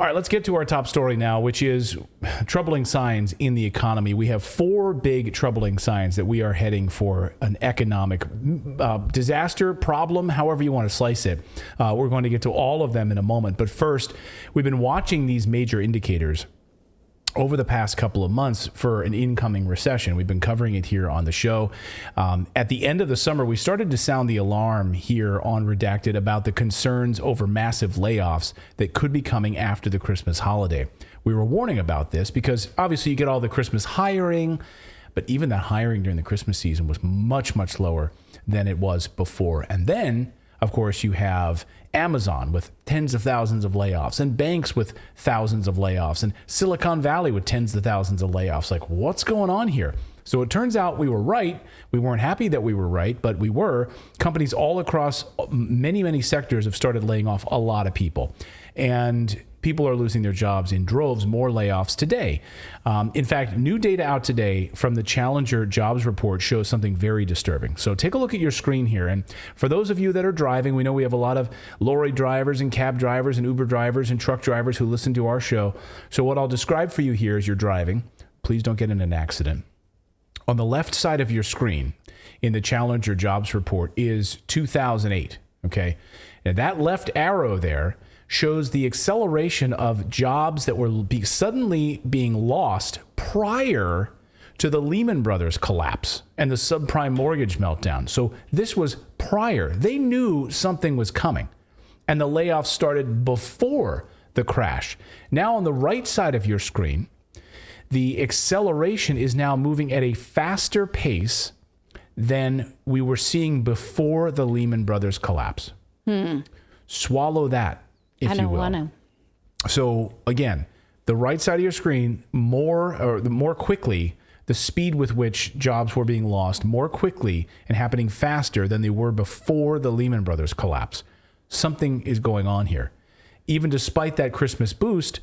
All right, let's get to our top story now, which is troubling signs in the economy. We have 4 big troubling signs that we are heading for an economic disaster, problem, however you want to slice it. We're going to get to all of them in a moment. But first, we've been watching these major indicators over the past couple of months for an incoming recession. We've been covering it here on the show. At the end of the summer, we started to sound the alarm here on Redacted about the concerns over massive layoffs that could be coming after the Christmas holiday. We were warning about this because obviously you get all the Christmas hiring, but even that hiring during the Christmas season was much, much lower than it was before. And then, of course, you have Amazon with tens of thousands of layoffs and banks with thousands of layoffs and Silicon Valley with tens of thousands of layoffs. Like, what's going on here? So it turns out we were right. We weren't happy that we were right, but we were. Companies all across many, many sectors have started laying off a lot of people. And people are losing their jobs in droves, more layoffs today. In fact, new data out today from the Challenger jobs report shows something very disturbing. So take a look at your screen here. And for those of you that are driving, we know we have a lot of lorry drivers and cab drivers and Uber drivers and truck drivers who listen to our show. So what I'll describe for you here as you're driving, please don't get in an accident. On the left side of your screen in the Challenger jobs report is 2008. Okay. And that left arrow there shows the acceleration of jobs that were suddenly being lost prior to the Lehman Brothers collapse and the subprime mortgage meltdown. So this was prior. They knew something was coming, and the layoffs started before the crash. Now on the right side of your screen, the acceleration is now moving at a faster pace than we were seeing before the Lehman Brothers collapse. Swallow that, if you will. I don't want to. So again, the right side of your screen, more quickly, the speed with which jobs were being lost more quickly and happening faster than they were before the Lehman Brothers collapse. Something is going on here. Even despite that Christmas boost,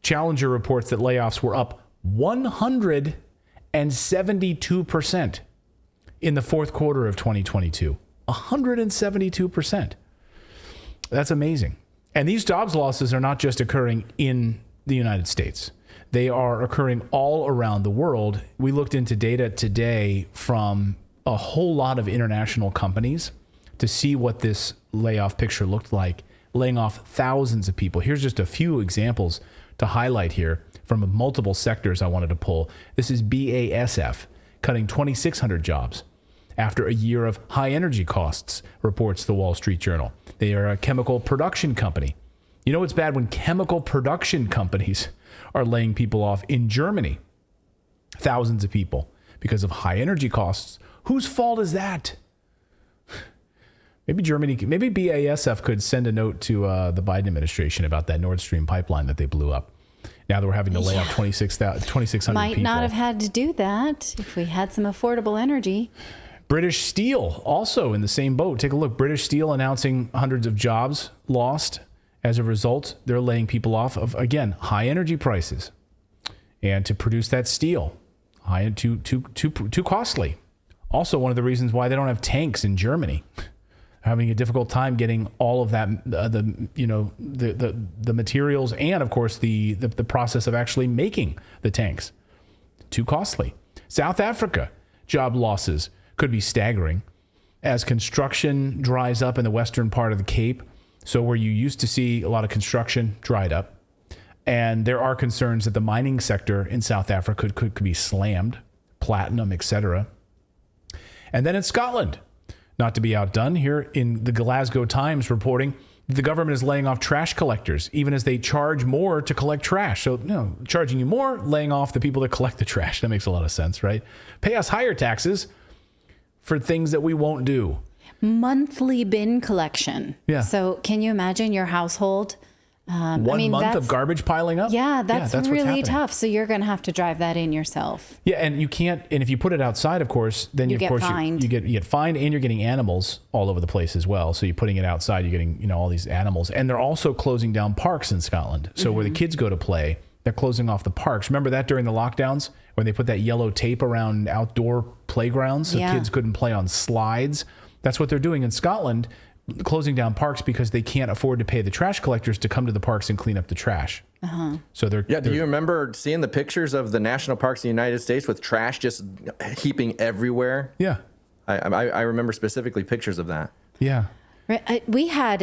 Challenger reports that layoffs were up 172% in the fourth quarter of 2022. 172%. That's amazing. And these jobs losses are not just occurring in the United States. They are occurring all around the world. We looked into data today from a whole lot of international companies to see what this layoff picture looked like, laying off thousands of people. Here's just a few examples to highlight here from multiple sectors I wanted to pull. This is BASF cutting 2,600 jobs after a year of high energy costs, reports the Wall Street Journal. They are a chemical production company. You know it's bad when chemical production companies are laying people off in Germany. Thousands of people because of high energy costs. Whose fault is that? Maybe BASF could send a note to the Biden administration about that Nord Stream pipeline that they blew up. Now that we're having to lay off 2,600 people. Might not have had to do that if we had some affordable energy. British Steel, also in the same boat. Take a look. British Steel announcing hundreds of jobs lost. As a result, they're laying people off of, again, high energy prices. And to produce that steel, too costly. Also, one of the reasons why they don't have tanks in Germany. Having a difficult time getting all of that, the materials and, of course, the process of actually making the tanks. Too costly. South Africa, job losses could be staggering as construction dries up in the western part of the Cape. So where you used to see a lot of construction dried up. And there are concerns that the mining sector in South Africa could be slammed, platinum, etc. And then in Scotland, not to be outdone, here in the Glasgow Times reporting, the government is laying off trash collectors, even as they charge more to collect trash. So, charging you more, laying off the people that collect the trash. That makes a lot of sense, right? Pay us higher taxes for things that we won't do. Monthly bin collection. Yeah. So can you imagine your household? One month of garbage piling up? Yeah, that's really tough. So you're going to have to drive that in yourself. Yeah, and you can't. And if you put it outside, of course, then you get fined. You get fined, and you're getting animals all over the place as well. So you're putting it outside, you're getting all these animals, and they're also closing down parks in Scotland. So where the kids go to play, they're closing off the parks. Remember that during the lockdowns when they put that yellow tape around outdoor playgrounds so kids couldn't play on slides. That's what they're doing in Scotland. closing down parks because they can't afford to pay the trash collectors to come to the parks and clean up the trash. So do you remember seeing the pictures of the national parks in the United States with trash just heaping everywhere? Yeah. I remember specifically pictures of that. Yeah. We had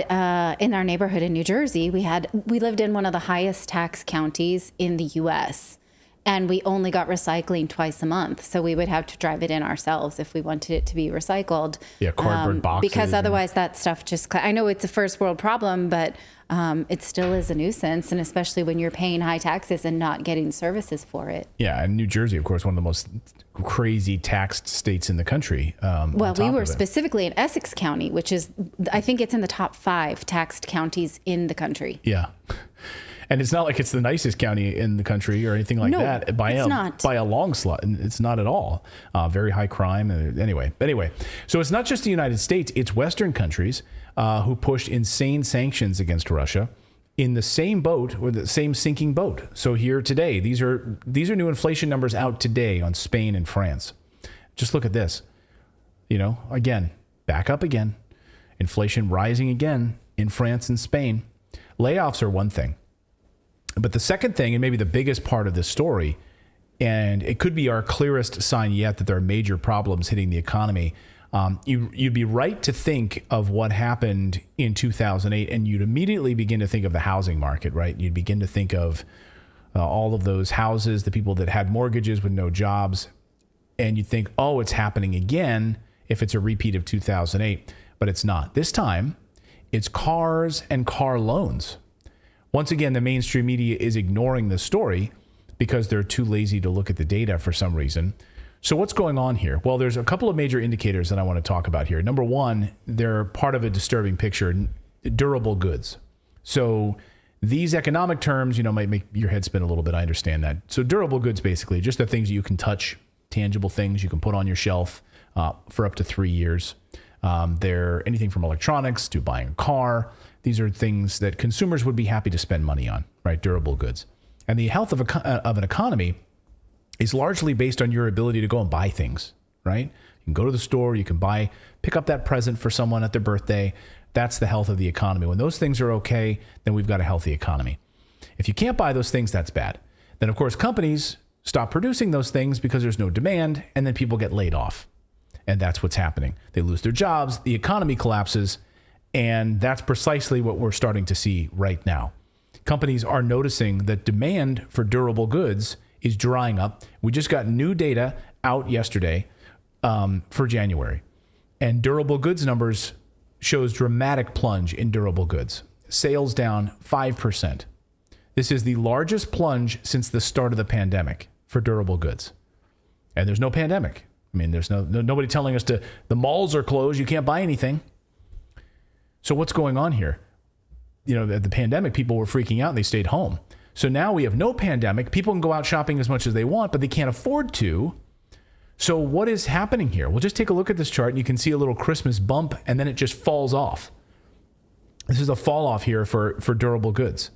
in our neighborhood in New Jersey, we lived in one of the highest tax counties in the U.S., and we only got recycling twice a month. So we would have to drive it in ourselves if we wanted it to be recycled. Yeah, cardboard boxes. Because otherwise that stuff I know it's a first world problem, but it still is a nuisance. And especially when you're paying high taxes and not getting services for it. Yeah, and New Jersey, of course, one of the most crazy taxed states in the country. Well, we were specifically in Essex County, which is, I think it's in the top 5 taxed counties in the country. Yeah. And it's not like it's the nicest county in the country or anything like that. By a long slot. It's not at all. Very high crime. Anyway, so it's not just the United States. It's Western countries who pushed insane sanctions against Russia in the same boat or the same sinking boat. So here today, these are new inflation numbers out today on Spain and France. Just look at this. Again, back up again. Inflation rising again in France and Spain. Layoffs are one thing. But the second thing, and maybe the biggest part of this story, and it could be our clearest sign yet that there are major problems hitting the economy, you'd be right to think of what happened in 2008, and you'd immediately begin to think of the housing market, right? You'd begin to think of all of those houses, the people that had mortgages with no jobs, and you'd think, oh, it's happening again if it's a repeat of 2008. But it's not. This time, it's cars and car loans. Once again, the mainstream media is ignoring this story because they're too lazy to look at the data for some reason. So what's going on here? Well, there's a couple of major indicators that I want to talk about here. Number one, they're part of a disturbing picture, durable goods. So these economic terms, might make your head spin a little bit. I understand that. So durable goods, basically, just the things you can touch, tangible things you can put on your shelf for up to 3 years. They're anything from electronics to buying a car. These are things that consumers would be happy to spend money on, right? Durable goods. And the health of an economy is largely based on your ability to go and buy things, right? You can go to the store, you can pick up that present for someone at their birthday. That's the health of the economy. When those things are okay, then we've got a healthy economy. If you can't buy those things, that's bad. Then, of course, companies stop producing those things because there's no demand, and then people get laid off. And that's what's happening. They lose their jobs, the economy collapses, and that's precisely what we're starting to see right now. Companies are noticing that demand for durable goods is drying up. We just got new data out yesterday for January, and durable goods numbers shows dramatic plunge in durable goods. Sales down 5%. This is the largest plunge since the start of the pandemic for durable goods. And there's no pandemic. I mean, there's nobody telling us the malls are closed, you can't buy anything. So what's going on here? At the pandemic, people were freaking out and they stayed home. So now we have no pandemic. People can go out shopping as much as they want, but they can't afford to. So what is happening here? Well, just take a look at this chart and you can see a little Christmas bump and then it just falls off. This is a fall off here for durable goods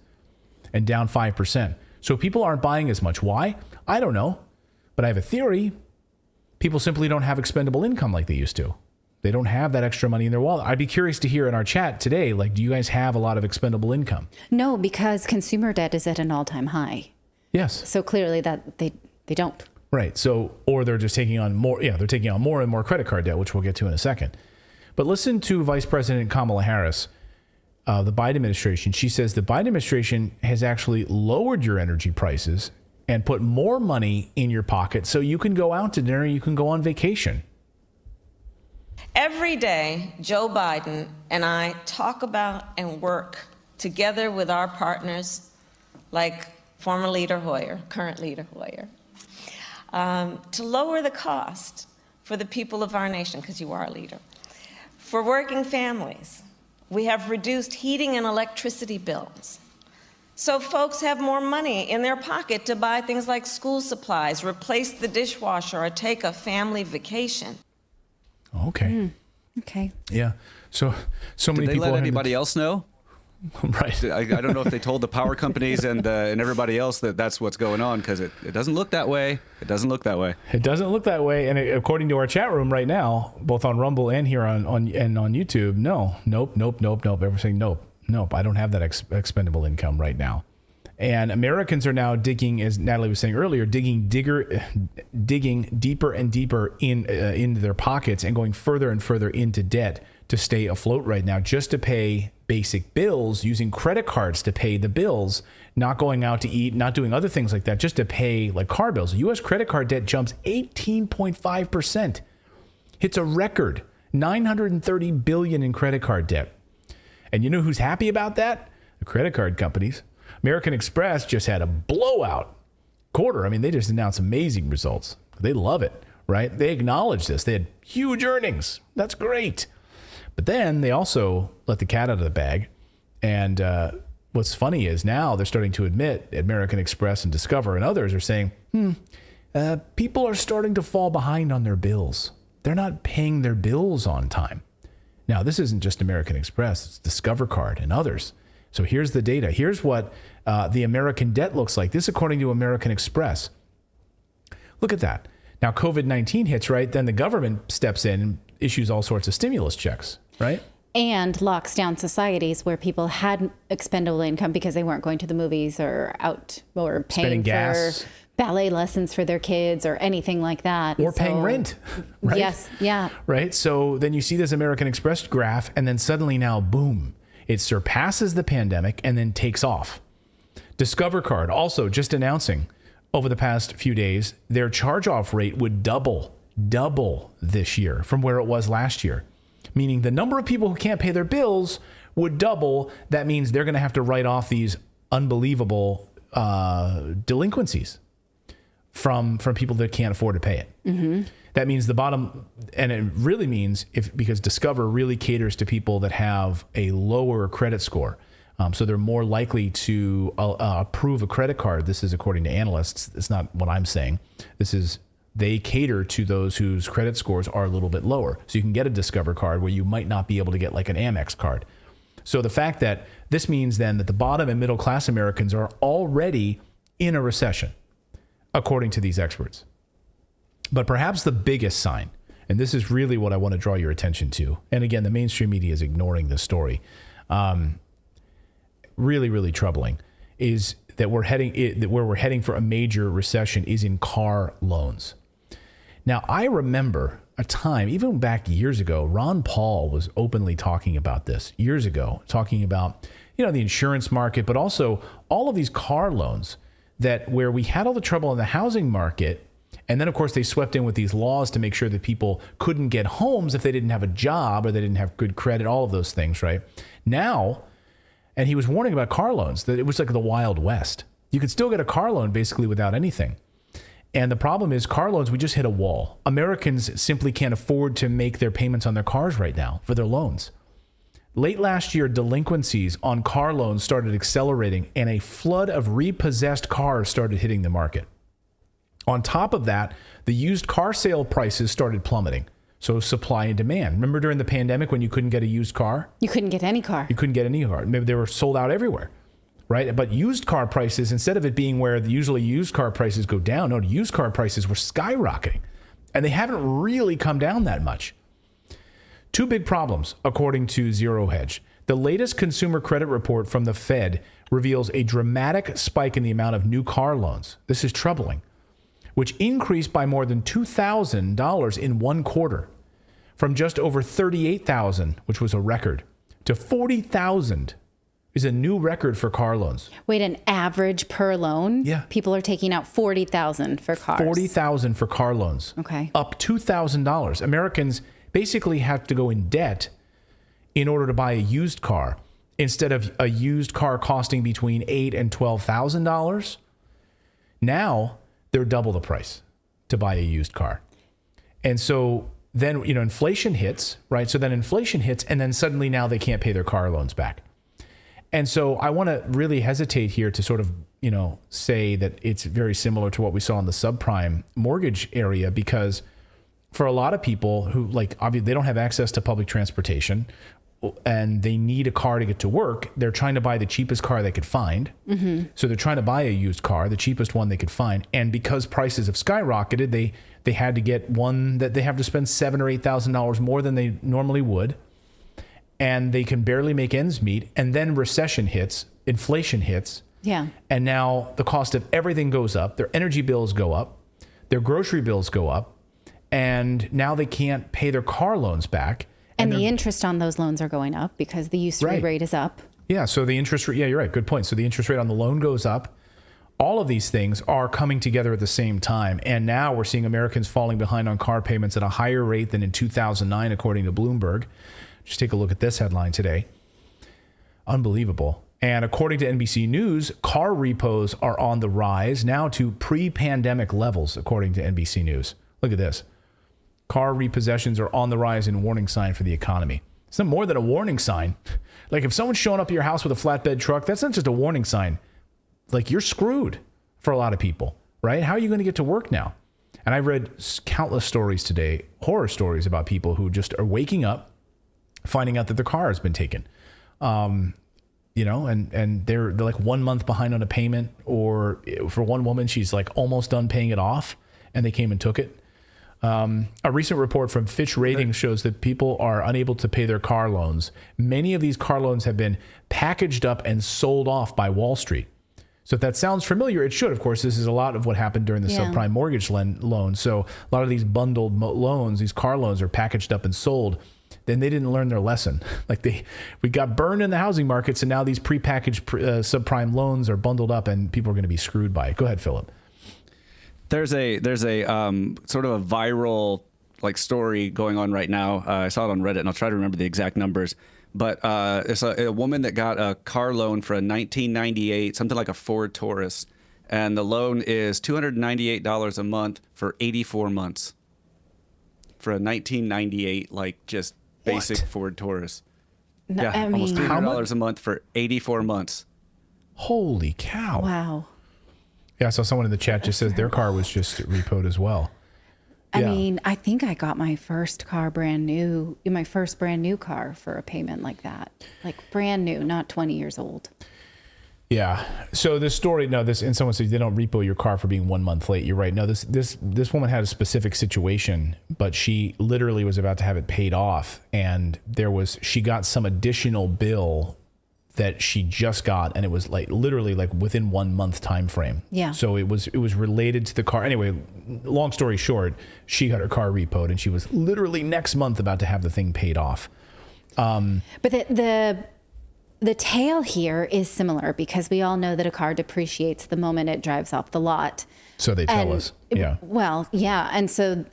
and down 5%. So people aren't buying as much. Why? I don't know, but I have a theory. People simply don't have expendable income like they used to. They don't have that extra money in their wallet. I'd be curious to hear in our chat today, do you guys have a lot of expendable income? No, because consumer debt is at an all-time high. Yes. So clearly that they don't. Right. So, or they're just taking on more. Yeah, they're taking on more and more credit card debt, which we'll get to in a second. But listen to Vice President Kamala Harris, the Biden administration. She says the Biden administration has actually lowered your energy prices and put more money in your pocket so you can go out to dinner, you can go on vacation. Every day, Joe Biden and I talk about and work together with our partners like former leader Hoyer, current leader Hoyer, to lower the cost for the people of our nation, because you are a leader. For working families, we have reduced heating and electricity bills. So folks have more money in their pocket to buy things like school supplies, replace the dishwasher, or take a family vacation. Okay. Okay. Yeah. So many people. Did they let anybody else know? Right. I don't know if they told the power companies and everybody else that that's what's going on, because it doesn't look that way. It doesn't look that way. It doesn't look that way. And according to our chat room right now, both on Rumble and here on YouTube, nope. Everyone's saying nope. I don't have that expendable income right now. And Americans are now digging, as Natalie was saying earlier, digging deeper and deeper into their pockets and going further and further into debt to stay afloat right now, just to pay basic bills, using credit cards to pay the bills, not going out to eat, not doing other things like that, just to pay like car bills. U.S. credit card debt jumps 18.5%, hits a record $930 billion in credit card debt. And you know who's happy about that? The credit card companies. American Express just had a blowout quarter. I mean, they just announced amazing results. They love it, right? They acknowledge this. They had huge earnings. That's great. But then they also let the cat out of the bag. And what's funny is now they're starting to admit, American Express and Discover and others are saying, people are starting to fall behind on their bills. They're not paying their bills on time. Now, this isn't just American Express. It's Discover Card and others. So here's the data. Here's what the American debt looks like. This according to American Express. Look at that. Now, COVID-19 hits, right? Then the government steps in and issues all sorts of stimulus checks, right? And locks down societies where people had expendable income because they weren't going to the movies or out or paying for ballet lessons for their kids or anything like that. Or paying rent, right? Yes, yeah. Right? So then you see this American Express graph, and then suddenly now, boom, it surpasses the pandemic and then takes off. Discover Card also just announcing over the past few days, their charge-off rate would double this year from where it was last year. Meaning the number of people who can't pay their bills would double. That means they're going to have to write off these unbelievable delinquencies from people that can't afford to pay it. Mm-hmm. That means the bottom, and it really means because Discover really caters to people that have a lower credit score. So they're more likely to approve a credit card. This is according to analysts. It's not what I'm saying. They cater to those whose credit scores are a little bit lower. So you can get a Discover card where you might not be able to get like an Amex card. So the fact that this means then that the bottom and middle class Americans are already in a recession, according to these experts. But perhaps the biggest sign, and this is really what I want to draw your attention to, and again, the mainstream media is ignoring this story, really, really troubling, is that where we're heading for a major recession is in car loans. Now, I remember a time, even back years ago, Ron Paul was openly talking about this years ago, talking about, the insurance market, but also all of these car loans where we had all the trouble in the housing market. And then, of course, they swept in with these laws to make sure that people couldn't get homes if they didn't have a job or they didn't have good credit, all of those things, right? Now, and he was warning about car loans, that it was like the Wild West. You could still get a car loan basically without anything. And the problem is car loans, we just hit a wall. Americans simply can't afford to make their payments on their cars right now for their loans. Late last year, delinquencies on car loans started accelerating and a flood of repossessed cars started hitting the market. On top of that, the used car sale prices started plummeting. So supply and demand. Remember during the pandemic when you couldn't get a used car? You couldn't get any car. You couldn't get any car. Maybe they were sold out everywhere, right? But used car prices, instead of it being where usually used car prices go down, no, used car prices were skyrocketing. And they haven't really come down that much. Two big problems, according to Zero Hedge. The latest consumer credit report from the Fed reveals a dramatic spike in the amount of new car loans. This is troubling, which increased by more than $2,000 in one quarter, from just over $38,000, which was a record, to $40,000 is a new record for car loans. Wait, an average per loan? Yeah. People are taking out $40,000 for cars. $40,000 for car loans. Okay. Up $2,000. Americans basically have to go in debt in order to buy a used car. Instead of a used car costing between $8,000 and $12,000, now they're double the price to buy a used car. And so then, inflation hits, right? So then inflation hits, and then suddenly now they can't pay their car loans back. And so I want to really hesitate here to sort of, say that it's very similar to what we saw in the subprime mortgage area, because for a lot of people who obviously they don't have access to public transportation, and they need a car to get to work, they're trying to buy the cheapest car they could find. So they're trying to buy a used car, the cheapest one they could find. And because prices have skyrocketed, they had to get one that they have to spend $7,000 or $8,000 more than they normally would. And they can barely make ends meet. And then recession hits, inflation hits. Yeah. And now the cost of everything goes up. Their energy bills go up. Their grocery bills go up. And now they can't pay their car loans back. And the interest on those loans are going up because the usury rate is up. Yeah. So the interest rate, yeah, you're right. Good point. So the interest rate on the loan goes up. All of these things are coming together at the same time. And now we're seeing Americans falling behind on car payments at a higher rate than in 2009, according to Bloomberg. Just take a look at this headline today. Unbelievable. And according to NBC News, car repos are on the rise now to pre-pandemic levels, according to NBC News. Look at this. Car repossessions are on the rise in warning sign for the economy. It's not more than a warning sign. Like if someone's showing up at your house with a flatbed truck, that's not just a warning sign. Like you're screwed for a lot of people, right? How are you going to get to work now? And I've read countless stories today, horror stories about people who just are waking up, finding out that their car has been taken. You know, and they're like 1 month behind on a payment, or for one woman, she's like almost done paying it off and they came and took it. A recent report from Fitch Ratings shows that people are unable to pay their car loans. Many of these car loans have been packaged up and sold off by Wall Street. So if that sounds familiar, it should. Of course, this is a lot of what happened during the subprime mortgage loan. So a lot of these bundled loans, these car loans are packaged up and sold. Then they didn't learn their lesson. Like we got burned in the housing markets, and now these prepackaged subprime loans are bundled up, and people are going to be screwed by it. Go ahead, Philip. There's a sort of a viral like story going on right now. I saw it on Reddit, and I'll try to remember the exact numbers. But it's a woman that got a car loan for a 1998, something like a Ford Taurus, and the loan is $298 a month for 84 months for a 1998 like just basic Ford Taurus. No, Yeah, I mean, almost $300 a month for 84 months. Holy cow! Wow. Yeah, I saw someone in the chat just says their car was just repoed as well. I mean, I think I got my first car brand new car for a payment like that. Like brand new, not 20 years old. Yeah. So this story, and someone says they don't repo your car for being 1 month late. You're right. No, this woman had a specific situation, but she literally was about to have it paid off, and she got some additional bill that she just got, and it was like literally like within 1 month time frame. Yeah. So it was related to the car. Anyway, long story short, she got her car repoed, and she was literally next month about to have the thing paid off. But the tale here is similar because we all know that a car depreciates the moment it drives off the lot. So they tell us. Yeah. Well, yeah. And so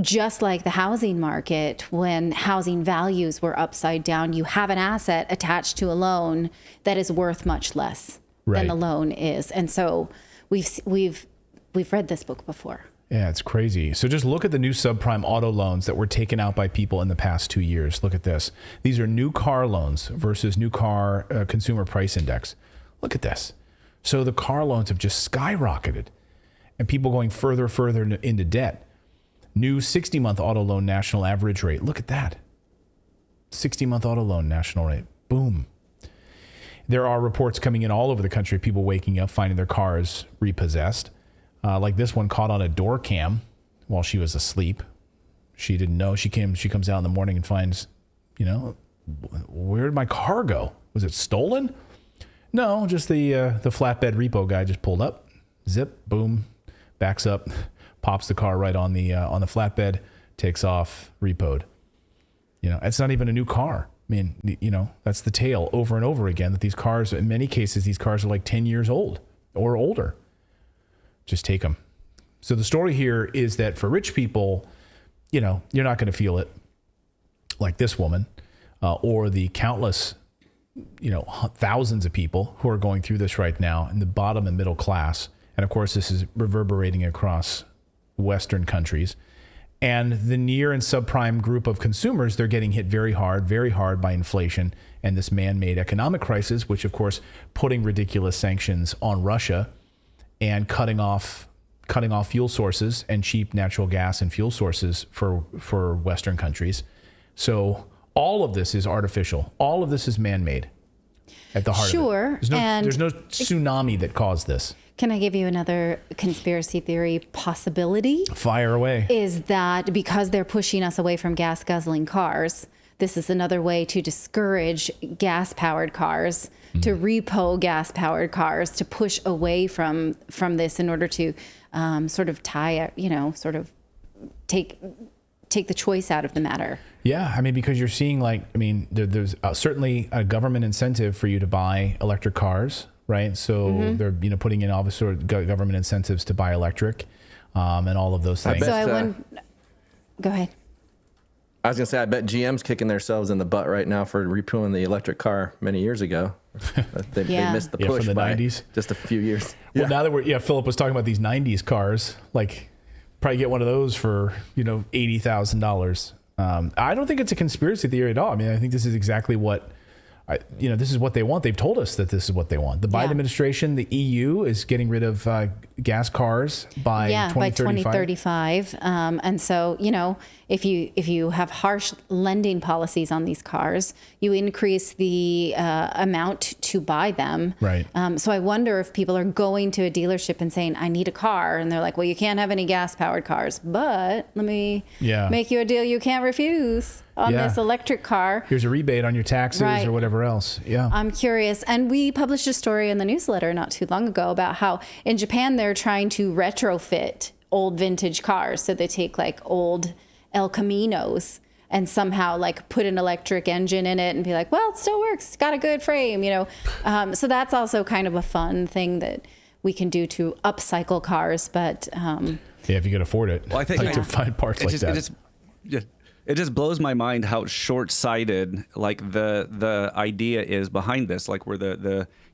just like the housing market, when housing values were upside down, you have an asset attached to a loan that is worth much less than the loan is. And so we've read this book before. Yeah, it's crazy. So just look at the new subprime auto loans that were taken out by people in the past 2 years. Look at this. These are new car loans versus new car consumer price index. Look at this. So the car loans have just skyrocketed, and people going further into debt. New 60-month auto loan national average rate. Look at that. 60-month auto loan national rate. Boom. There are reports coming in all over the country of people waking up, finding their cars repossessed. Like this one caught on a door cam while she was asleep. She didn't know. She comes out in the morning and finds, where did my car go? Was it stolen? No, just the flatbed repo guy just pulled up, zip, boom, backs up, pops the car right on the flatbed, takes off, repoed. It's not even a new car. I mean, that's the tale over and over again, that these cars, in many cases, these cars are like 10 years old or older. Just take them. So the story here is that for rich people, you're not going to feel it like this woman or the countless, thousands of people who are going through this right now in the bottom and middle class. And of course, this is reverberating across Western countries. And the near and subprime group of consumers, they're getting hit very hard by inflation and this man-made economic crisis, which of course, putting ridiculous sanctions on Russia and cutting off fuel sources and cheap natural gas and fuel sources for Western countries. So All of this is artificial. All of this is man-made at the heart Sure. of it. There's no tsunami that caused this. Can I give you another conspiracy theory possibility? Fire away. Is that because they're pushing us away from gas guzzling cars, this is another way to discourage gas powered cars, to repo gas powered cars, to push away from this in order to sort of take the choice out of the matter. Yeah, I mean, because you're seeing there's certainly a government incentive for you to buy electric cars, right? So they're putting in all the sort of government incentives to buy electric, and all of those things. Go ahead. I was gonna say, I bet GM's kicking themselves in the butt right now for repealing the electric car many years ago. They missed the push from the by 90s. just a few years. Well, now that Philip was talking about these 90s cars, like probably get one of those for, $80,000. I don't think it's a conspiracy theory at all. I mean, I think this is exactly what, this is what they want. They've told us that this is what they want. The Biden administration, the EU is getting rid of gas cars by 2035. And so, if you have harsh lending policies on these cars, you increase the amount to buy them. Right. So I wonder if people are going to a dealership and saying, I need a car. And they're like, well, you can't have any gas powered cars, but let me make you a deal you can't refuse on this electric car. Here's a rebate on your taxes or whatever else. Yeah. I'm curious. And we published a story in the newsletter not too long ago about how in Japan, they're trying to retrofit old vintage cars. So they take like old El Caminos and somehow like put an electric engine in it and be like, well, it still works. It's got a good frame, So that's also kind of a fun thing that we can do to upcycle cars. But if you can afford it. Well, I think to find parts like that. It just blows my mind how short-sighted like the idea is behind this. Like where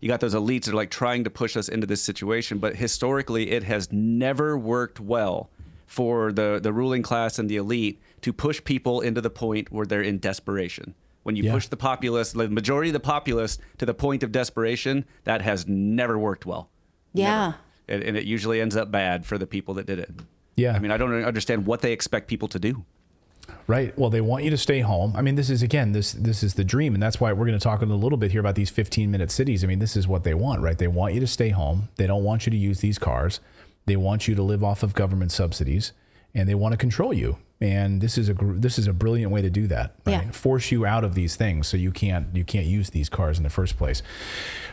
you got those elites that are like trying to push us into this situation, but historically it has never worked well for the ruling class and the elite to push people into the point where they're in desperation. When you push the populace, the majority of the populace, to the point of desperation, that has never worked well. Yeah. Never. And it usually ends up bad for the people that did it. Yeah. I mean, I don't understand what they expect people to do. Right. Well, they want you to stay home. I mean, this is the dream. And that's why we're going to talk in a little bit here about these 15-minute cities. I mean, this is what they want, right? They want you to stay home. They don't want you to use these cars. They want you to live off of government subsidies, and they want to control you. And this is a brilliant way to do that. Right? Yeah. Force you out of these things so you can't use these cars in the first place.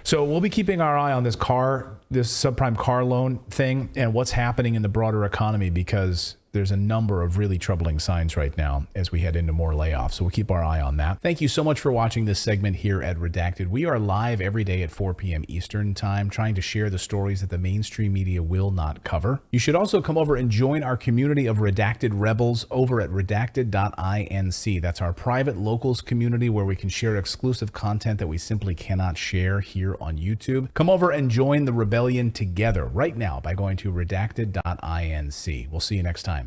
So we'll be keeping our eye on this subprime car loan thing and what's happening in the broader economy, because there's a number of really troubling signs right now as we head into more layoffs. So we'll keep our eye on that. Thank you so much for watching this segment here at Redacted. We are live every day at 4 p.m. Eastern time, trying to share the stories that the mainstream media will not cover. You should also come over and join our community of Redacted Rebels over at redacted.inc. That's our private locals community where we can share exclusive content that we simply cannot share here on YouTube. Come over and join the rebellion together right now by going to redacted.inc. We'll see you next time.